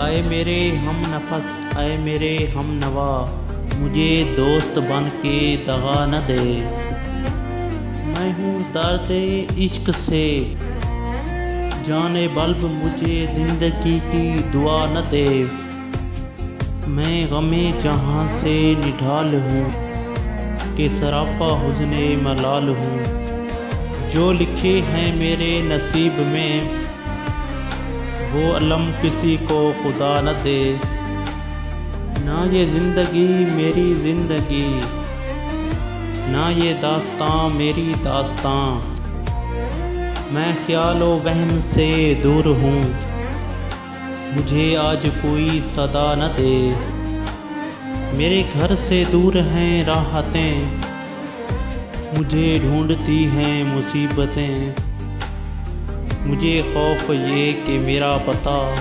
اے میرے ہم نفس، اے میرے ہم نوا، مجھے دوست بن کے دغا نہ دے۔ میں ہوں درد عشق سے جان بلب، مجھے زندگی کی دعا نہ دے۔ میں غم جہاں سے نڈھال ہوں کہ سراپا حزن ملال ہوں۔ جو لکھے ہیں میرے نصیب میں وہ علم کسی کو خدا نہ دے۔ نہ یہ زندگی میری زندگی، نہ یہ داستاں میری داستاں، میں خیال و وہم سے دور ہوں، مجھے آج کوئی صدا نہ دے۔ میرے گھر سے دور ہیں راحتیں، مجھے ڈھونڈتی ہیں مصیبتیں، مجھے خوف یہ کہ میرا پتہ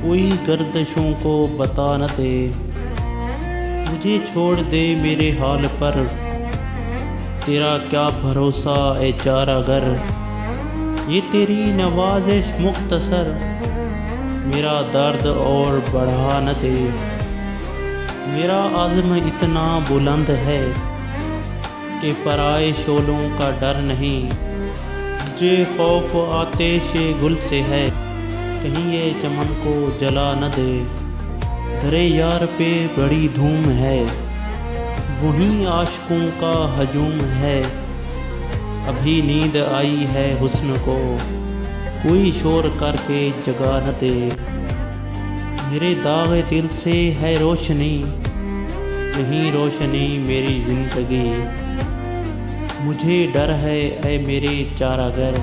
کوئی گردشوں کو بتا نہ دے۔ مجھے چھوڑ دے میرے حال پر، تیرا کیا بھروسہ اے چارہ گر۔ یہ تیری نوازش مختصر، میرا درد اور بڑھا نہ دے۔ میرا عزم اتنا بلند ہے کہ پرائے شعلوں کا ڈر نہیں۔ مجھے خوف آتش گل سے ہے، کہیں یہ چمن کو جلا نہ دے۔ درے یار پہ بڑی دھوم ہے، وہیں عاشقوں کا ہجوم ہے۔ ابھی نیند آئی ہے حسن کو، کوئی شور کر کے جگا نہ دے۔ میرے داغ دل سے ہے روشنی، یہیں روشنی میری زندگی۔ مجھے ڈر ہے اے میرے چارہ گر،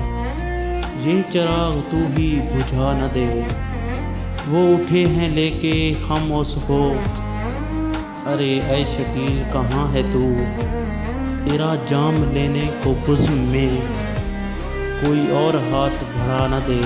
یہ چراغ تو ہی بجھا نہ دے۔ وہ اٹھے ہیں لے کے خاموش ہو، ارے اے شکیل کہاں ہے تو؟ تیرا جام لینے کو بزم میں کوئی اور ہاتھ بڑھا نہ دے۔